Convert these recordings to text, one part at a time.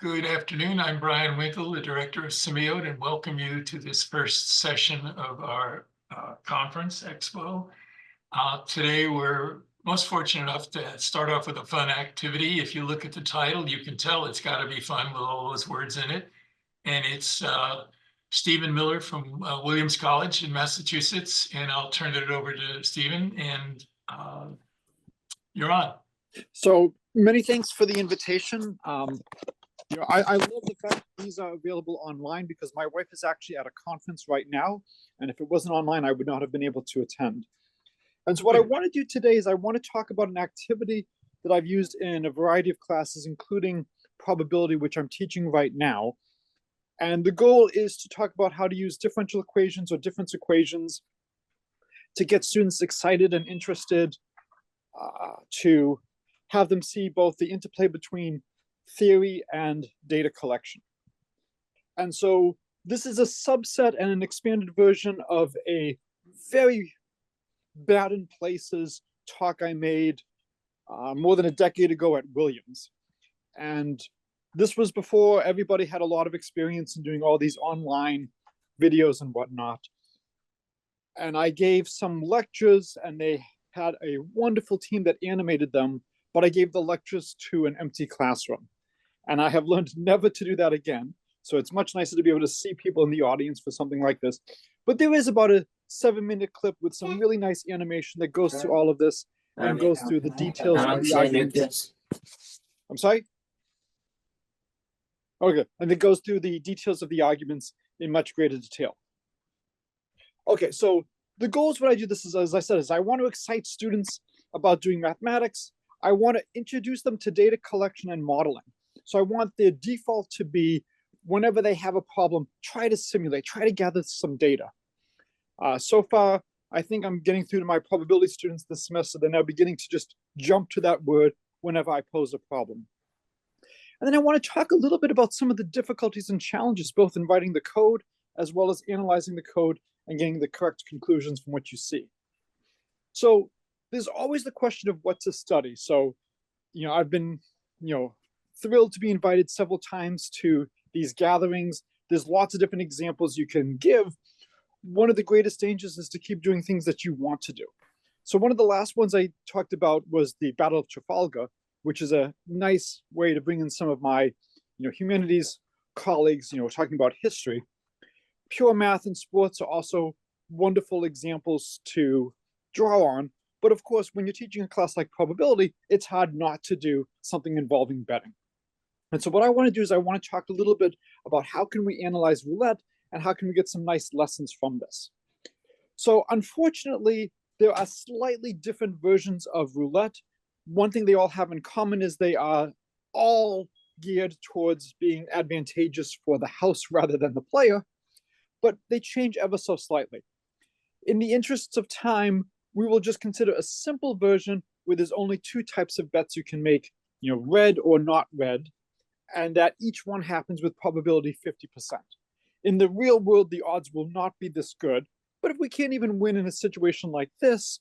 Good afternoon. I'm Brian Winkle, the director of Symbiote, and welcome you to this first session of our conference expo. Today, we're most fortunate enough to start off with a fun activity. If you look at the title, you can tell it's got to be fun with all those words in it. And it's Stephen Miller from Williams College in Massachusetts. And I'll turn it over to Stephen, and you're on. So many thanks for the invitation. I love the fact that these are available online because my wife is actually at a conference right now. And if it wasn't online, I would not have been able to attend. And so what I want to do today is I want to talk about an activity that I've used in a variety of classes, including probability, which I'm teaching right now. And the goal is to talk about how to use differential equations or difference equations to get students excited and interested, to have them see both the interplay between theory and data collection. And so this is a subset and an expanded version of a very bad in places talk I made more than a decade ago at Williams. And this was before everybody had a lot of experience in doing all these online videos and whatnot. And I gave some lectures and they had a wonderful team that animated them, but I gave the lectures to an empty classroom. And I have learned never to do that again. So it's much nicer to be able to see people in the audience for something like this. But there is about a 7-minute clip with some really nice animation that goes through all of this and goes through the details of the arguments. I'm sorry? Okay, and it goes through the details of the arguments in much greater detail. Okay, so the goals when I do this is, as I said, is I want to excite students about doing mathematics. I want to introduce them to data collection and modeling. So I want their default to be, whenever they have a problem, try to simulate, try to gather some data. So far, I think I'm getting through to my probability students this semester. They're now beginning to just jump to that word whenever I pose a problem. And then I want to talk a little bit about some of the difficulties and challenges, both in writing the code, as well as analyzing the code and getting the correct conclusions from what you see. So there's always the question of what to study. So, I've been, thrilled to be invited several times to these gatherings. There's lots of different examples you can give. One of the greatest dangers is to keep doing things that you want to do. So one of the last ones I talked about was the Battle of Trafalgar, which is a nice way to bring in some of my, humanities colleagues, talking about history. Pure math and sports are also wonderful examples to draw on. But of course, when you're teaching a class like probability, it's hard not to do something involving betting. And so what I want to do is I want to talk a little bit about how can we analyze roulette and how can we get some nice lessons from this. So unfortunately, there are slightly different versions of roulette. One thing they all have in common is they are all geared towards being advantageous for the house rather than the player, but they change ever so slightly. In the interests of time, we will just consider a simple version where there's only 2 types of bets you can make, red or not red, and that each one happens with probability 50%. In the real world, the odds will not be this good, but if we can't even win in a situation like this,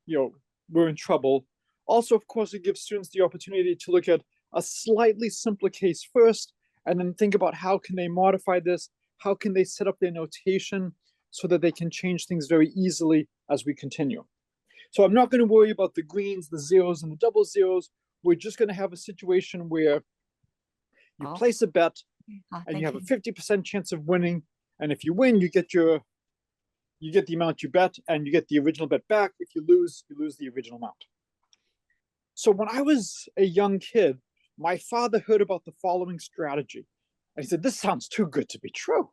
we're in trouble. Also, of course, it gives students the opportunity to look at a slightly simpler case first, and then think about how can they modify this, how can they set up their notation so that they can change things very easily as we continue. So I'm not going to worry about the greens, the zeros, and the double zeros. We're just going to have a situation where you place a bet and you have a 50% chance of winning. And if you win, you get the amount you bet and you get the original bet back. If you lose the original amount. So when I was a young kid, my father heard about the following strategy. And he said, this sounds too good to be true.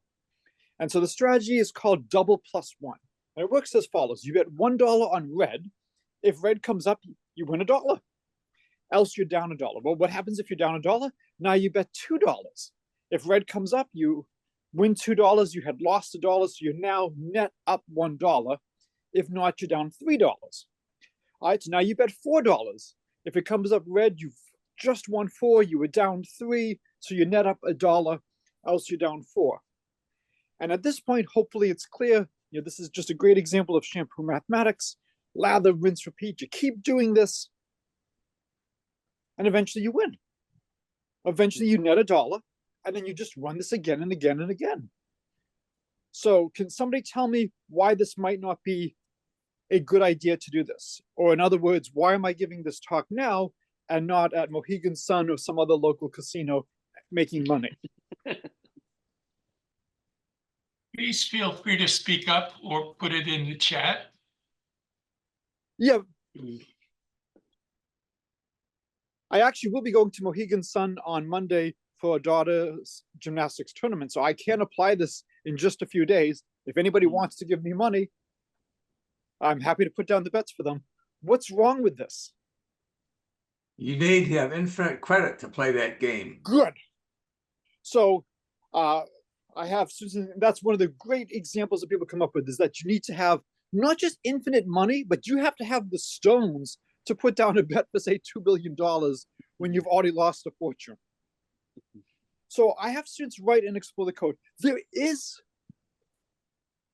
And so the strategy is called double plus one. And it works as follows. You bet $1 on red. If red comes up, you win $1. Else you're down $1. Well, what happens if you're down $1? Now you bet $2. If red comes up, you win $2. You had lost $1, so you're now net up $1. If not, you're down $3. All right, so now you bet $4. If it comes up red, you've just won 4. You were down 3, so you net up $1. Else you're down 4. And at this point, hopefully it's clear. This is just a great example of shampoo mathematics. Lather, rinse, repeat. You keep doing this, and eventually you win. Eventually you net $1, and then you just run this again and again and again. So can somebody tell me why this might not be a good idea to do this? Or in other words, why am I giving this talk now and not at Mohegan Sun or some other local casino making money? Please feel free to speak up or put it in the chat. Yeah. I actually will be going to Mohegan Sun on Monday for a daughter's gymnastics tournament, so I can apply this in just a few days. If anybody wants to give me money, I'm happy to put down the bets for them. What's wrong with this? You need to have infinite credit to play that game. Good. So I have, that's one of the great examples that people come up with, is that you need to have not just infinite money, but you have to have the stones to put down a bet for, say, $2 billion when you've already lost a fortune. So I have students write and explore the code. There is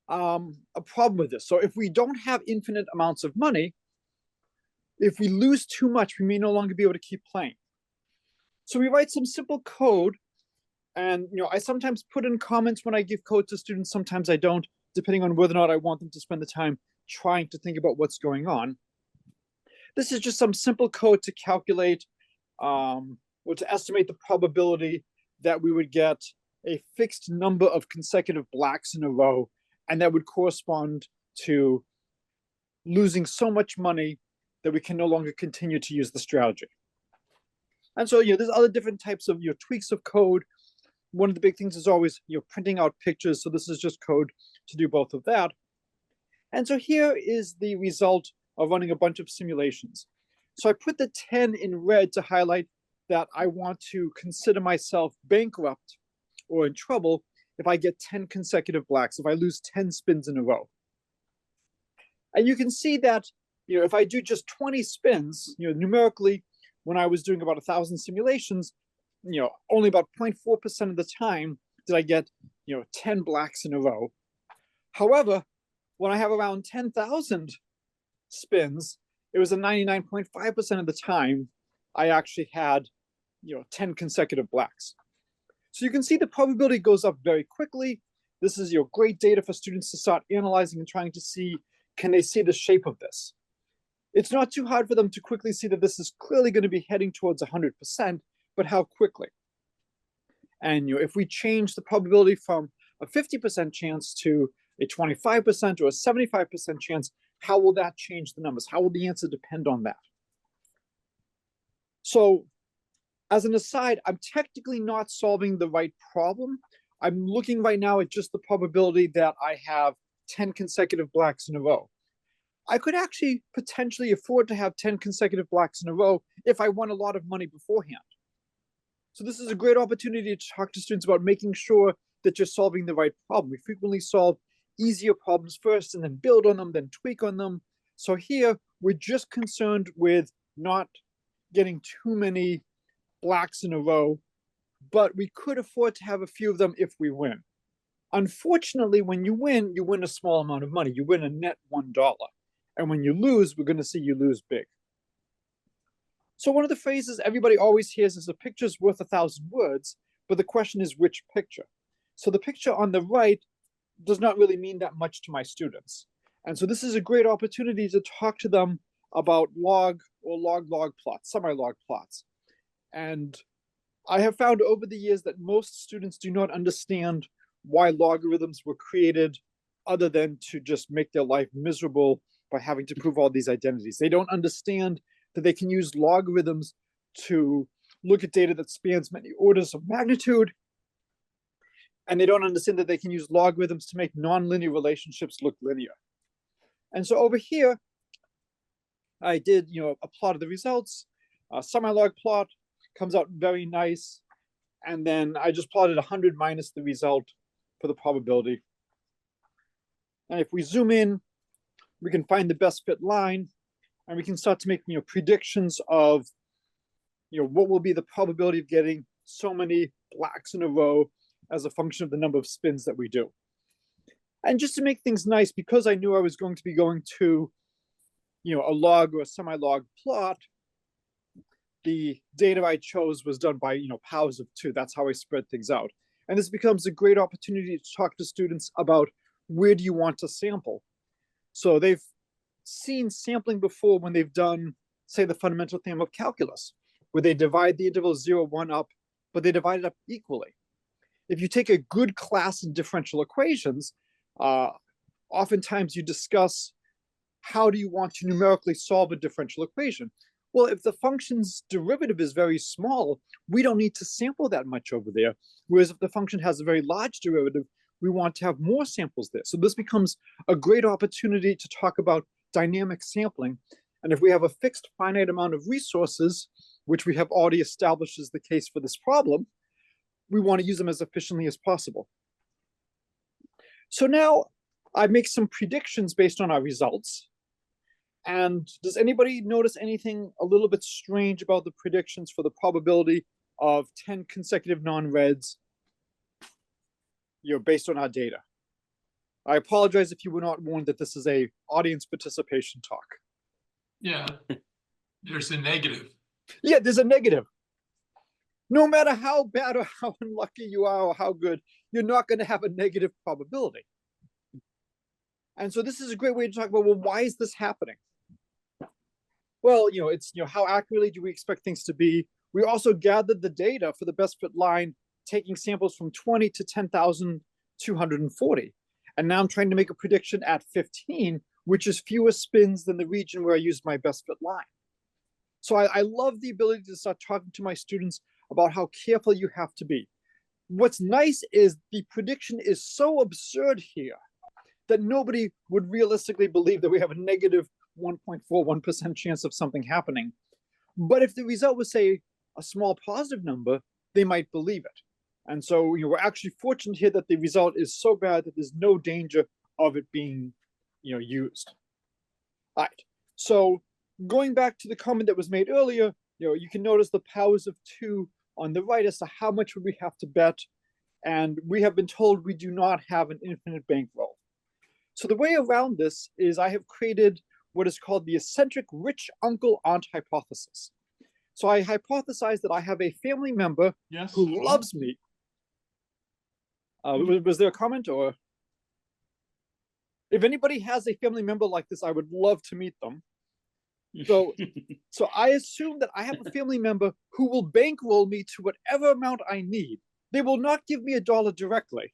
a problem with this. So if we don't have infinite amounts of money, if we lose too much, we may no longer be able to keep playing. So we write some simple code, and I sometimes put in comments when I give code to students, sometimes I don't, depending on whether or not I want them to spend the time trying to think about what's going on. This is just some simple code to calculate or to estimate the probability that we would get a fixed number of consecutive blacks in a row, and that would correspond to losing so much money that we can no longer continue to use the strategy. And so, there's other different types of tweaks of code. One of the big things is always printing out pictures. So this is just code to do both of that. And so here is the result of running a bunch of simulations. So I put the 10 in red to highlight that I want to consider myself bankrupt or in trouble if I get 10 consecutive blacks, if I lose 10 spins in a row. And you can see that, if I do just 20 spins, numerically, when I was doing about 1,000 simulations, only about 0.4% of the time did I get, 10 blacks in a row. However, when I have around 10,000 spins, it was a 99.5% of the time I actually had, 10 consecutive blacks. So you can see the probability goes up very quickly. This is great data for students to start analyzing and trying to see, can they see the shape of this? It's not too hard for them to quickly see that this is clearly going to be heading towards 100%, but how quickly? And if we change the probability from a 50% chance to a 25% or a 75% chance, how will that change the numbers? How will the answer depend on that? So as an aside, I'm technically not solving the right problem. I'm looking right now at just the probability that I have 10 consecutive blacks in a row. I could actually potentially afford to have 10 consecutive blacks in a row if I won a lot of money beforehand. So this is a great opportunity to talk to students about making sure that you're solving the right problem. We frequently solve easier problems first and then build on them, then tweak on them. So here, we're just concerned with not getting too many blacks in a row, but we could afford to have a few of them if we win. Unfortunately, when you win a small amount of money. You win a net $1. And when you lose, we're going to see you lose big. So one of the phrases everybody always hears is a picture's worth 1,000 words, but the question is which picture? So the picture on the right does not really mean that much to my students. And so this is a great opportunity to talk to them about log or log-log plots, semi-log plots. And I have found over the years that most students do not understand why logarithms were created other than to just make their life miserable by having to prove all these identities. They don't understand that they can use logarithms to look at data that spans many orders of magnitude. And they don't understand that they can use logarithms to make nonlinear relationships look linear. And so over here, I did a plot of the results. A semi-log plot comes out very nice. And then I just plotted 100 minus the result for the probability. And if we zoom in, we can find the best fit line, and we can start to make predictions of what will be the probability of getting so many blacks in a row as a function of the number of spins that we do. And just to make things nice, because I knew I was going to be going to a log or a semi-log plot, the data I chose was done by, powers of 2. That's how I spread things out. And this becomes a great opportunity to talk to students about where do you want to sample. So they've seen sampling before when they've done, say, the fundamental theorem of calculus, where they divide the interval 0, 1 up, but they divide it up equally. If you take a good class in differential equations, oftentimes you discuss how do you want to numerically solve a differential equation. Well, if the function's derivative is very small, we don't need to sample that much over there. Whereas if the function has a very large derivative, we want to have more samples there. So this becomes a great opportunity to talk about dynamic sampling. And if we have a fixed finite amount of resources, which we have already established is the case for this problem, we want to use them as efficiently as possible. So now I make some predictions based on our results. And does anybody notice anything a little bit strange about the predictions for the probability of 10 consecutive non-reds, based on our data? I apologize if you were not warned that this is a audience participation talk. Yeah, there's a negative. Yeah, there's a negative. No matter how bad or how unlucky you are or how good, you're not going to have a negative probability. And so this is a great way to talk about, well, why is this happening? Well, it's, how accurately do we expect things to be? We also gathered the data for the best fit line, taking samples from 20 to 10,240. And now I'm trying to make a prediction at 15, which is fewer spins than the region where I used my best fit line. So I love the ability to start talking to my students about how careful you have to be. What's nice is the prediction is so absurd here that nobody would realistically believe that we have a negative 1.41% chance of something happening. But if the result was, say, a small positive number, they might believe it. And so we're actually fortunate here that the result is so bad that there's no danger of it being used. All right. So going back to the comment that was made earlier, you can notice the powers of 2 on the right as to how much would we have to bet. And we have been told we do not have an infinite bankroll. So the way around this is I have created what is called the eccentric rich uncle aunt hypothesis. So I hypothesize that I have a family member who loves me. Was there a comment? Or if anybody has a family member like this, I would love to meet them. So I assume that I have a family member who will bankroll me to whatever amount I need. They will not give me $1 directly.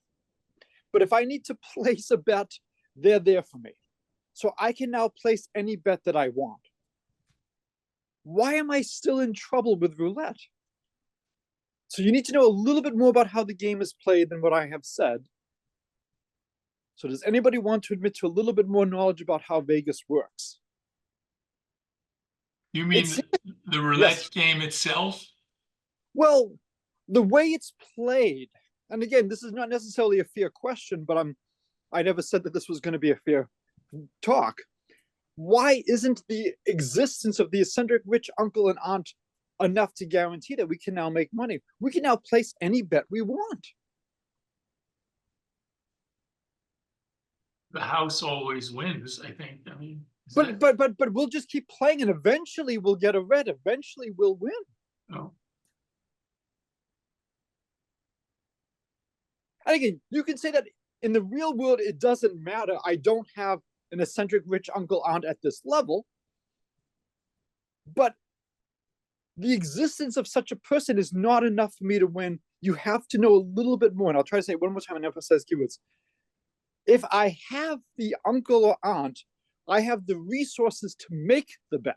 But if I need to place a bet, they're there for me. So I can now place any bet that I want. Why am I still in trouble with roulette? So you need to know a little bit more about how the game is played than what I have said. So does anybody want to admit to a little bit more knowledge about how Vegas works? You mean the roulette game itself? Well, the way it's played, and again, this is not necessarily a fair question, but I never said that this was going to be a fair talk. Why isn't the existence of the eccentric rich uncle and aunt enough to guarantee that we can now make money? We can now place any bet we want. The house always wins, I think. I mean, but we'll just keep playing, and eventually we'll get a red. Eventually we'll win. Oh. And again, you can say that in the real world, it doesn't matter. I don't have an eccentric rich uncle aunt at this level. But the existence of such a person is not enough for me to win. You have to know a little bit more. And I'll try to say it one more time and emphasize keywords. If I have the uncle or aunt, I have the resources to make the bet.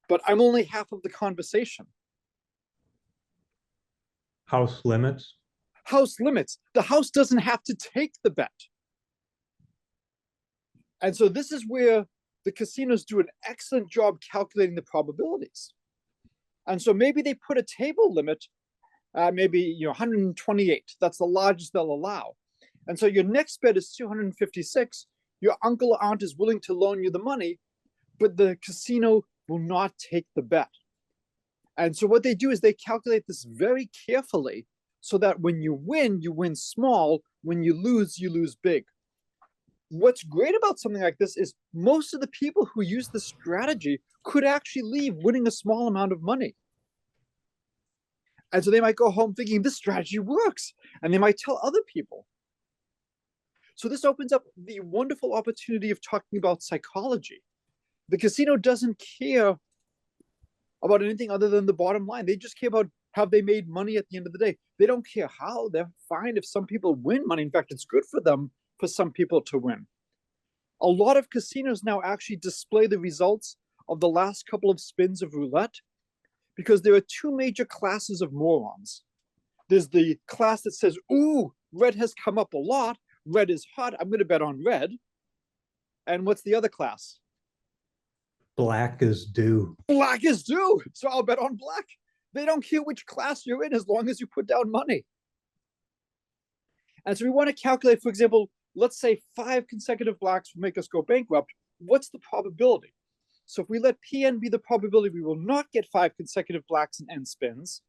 But I'm only half of the conversation. House limits. House limits. The house doesn't have to take the bet. And so this is where the casinos do an excellent job calculating the probabilities. And so maybe they put a table limit, maybe 128. That's the largest they'll allow. And so your next bet is 256. Your uncle or aunt is willing to loan you the money, but the casino will not take the bet. And so what they do is they calculate this very carefully so that when you win small. When you lose big. What's great about something like this is most of the people who use this strategy could actually leave winning a small amount of money. And so they might go home thinking this strategy works, and they might tell other people. So this opens up the wonderful opportunity of talking about psychology. The casino doesn't care about anything other than the bottom line. They just care about have they made money at the end of the day. They don't care how. They're fine if some people win money. In fact, it's good for them for some people to win. A lot of casinos now actually display the results of the last couple of spins of roulette because there are two major classes of morons. There's the class that says, ooh, red has come up a lot. Red is hot. I'm going to bet on red. And what's the other class? Black is due. Black is due. So I'll bet on black. They don't care which class you're in as long as you put down money. And so we want to calculate, for example, let's say 5 consecutive blacks will make us go bankrupt. What's the probability? So if we let Pn be the probability we will not get 5 consecutive blacks in n spins,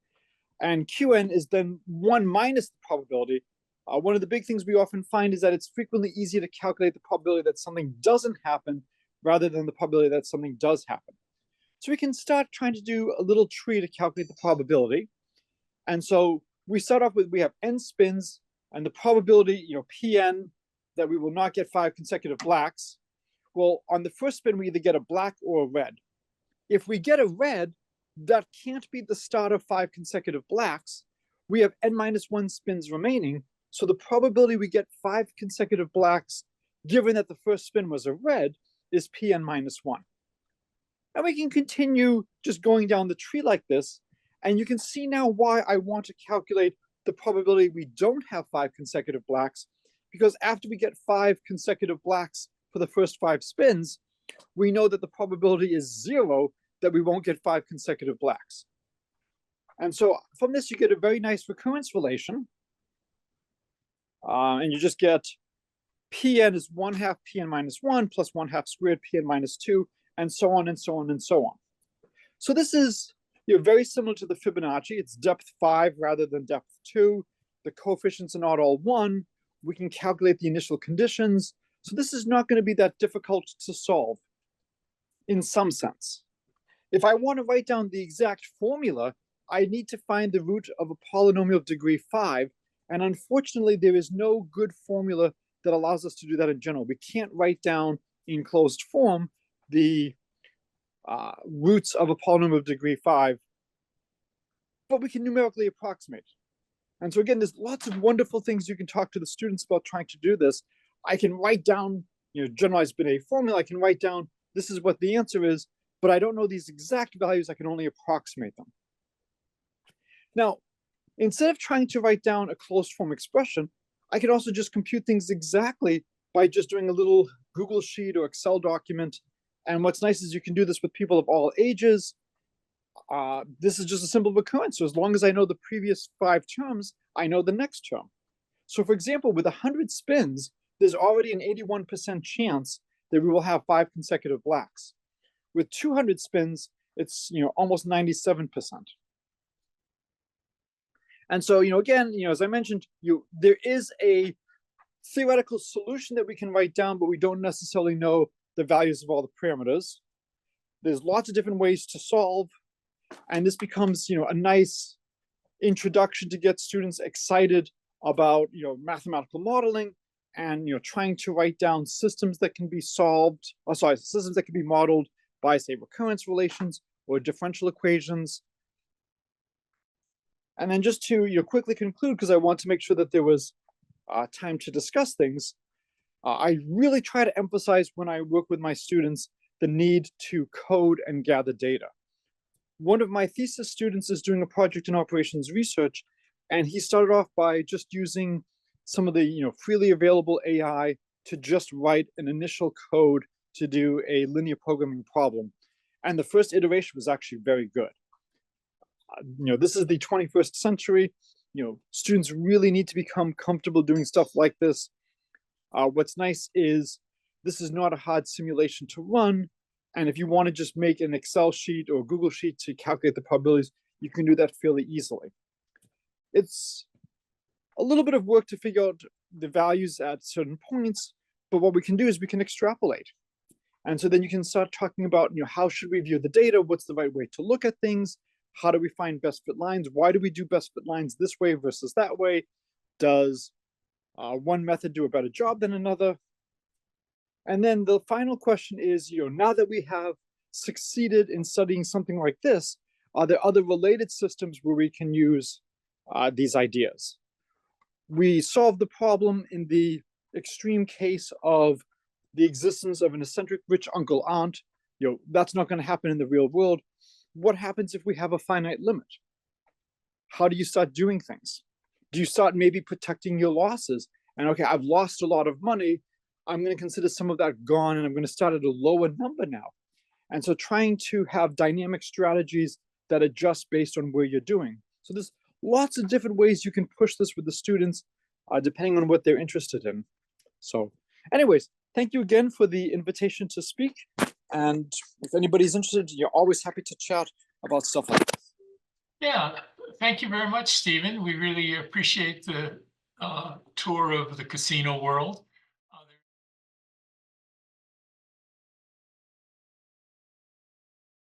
and Qn is then 1 minus the probability, one of the big things we often find is that it's frequently easier to calculate the probability that something doesn't happen rather than the probability that something does happen. So we can start trying to do a little tree to calculate the probability. And so we start off with, we have n spins, and the probability, Pn, that we will not get 5 consecutive blacks. Well, on the first spin, we either get a black or a red. If we get a red, that can't be the start of 5 consecutive blacks. We have n minus 1 spins remaining. So the probability we get 5 consecutive blacks, given that the first spin was a red, is Pn minus 1. And we can continue just going down the tree like this. And you can see now why I want to calculate the probability we don't have 5 consecutive blacks, because after we get 5 consecutive blacks for the first 5 spins, we know that the probability is 0 that we won't get 5 consecutive blacks. And so from this, you get a very nice recurrence relation. And you just get Pn is 1/2 Pn minus 1 plus 1/2 squared Pn minus 2, and so on and so on and so on. So this is very similar to the Fibonacci. It's depth 5 rather than depth 2. The coefficients are not all 1. We can calculate the initial conditions. So this is not going to be that difficult to solve in some sense. If I want to write down the exact formula, I need to find the root of a polynomial of degree 5. And unfortunately, there is no good formula that allows us to do that in general. We can't write down in closed form the roots of a polynomial of degree 5, but we can numerically approximate. And so again, there's lots of wonderful things you can talk to the students about trying to do this. I can write down, generalized Binet formula. I can write down, this is what the answer is, but I don't know these exact values. I can only approximate them. Now, instead of trying to write down a closed form expression, I can also just compute things exactly by just doing a little Google Sheet or Excel document. And what's nice is you can do this with people of all ages. This is just a simple recurrence. So as long as I know the previous 5 terms, I know the next term. So for example, with 100 spins, there's already an 81% chance that we will have 5 consecutive blacks. With 200 spins, it's almost 97%. And so, again, as I mentioned, there is a theoretical solution that we can write down, but we don't necessarily know the values of all the parameters. There's lots of different ways to solve, and this becomes, a nice introduction to get students excited about, mathematical modeling and, trying to write down systems that can be solved, systems that can be modeled by, say, recurrence relations or differential equations. And then just to quickly conclude, because I want to make sure that there was time to discuss things, I really try to emphasize when I work with my students the need to code and gather data. One of my thesis students is doing a project in operations research, and he started off by just using some of the freely available AI to just write an initial code to do a linear programming problem. And the first iteration was actually very good. This is the 21st century. Students really need to become comfortable doing stuff like this. What's nice is this is not a hard simulation to run. And if you want to just make an Excel sheet or Google sheet to calculate the probabilities, you can do that fairly easily. It's a little bit of work to figure out the values at certain points, But what we can do is we can extrapolate. And so then you can start talking about, how should we view the data? What's the right way to look at things? How do we find best fit lines? Why do we do best fit lines this way versus that way? Does one method do a better job than another? And then the final question is, now that we have succeeded in studying something like this, are there other related systems where we can use these ideas? We solved the problem in the extreme case of the existence of an eccentric rich uncle aunt. That's not going to happen in the real world. What happens if we have a finite limit? How do you start doing things? Do you start maybe protecting your losses? And okay, I've lost a lot of money. I'm going to consider some of that gone, and I'm going to start at a lower number now. And so trying to have dynamic strategies that adjust based on where you're doing. So there's lots of different ways you can push this with the students, depending on what they're interested in. So anyways, thank you again for the invitation to speak. And if anybody's interested, you're always happy to chat about stuff like this. Yeah, thank you very much, Stephen. We really appreciate the tour of the casino world.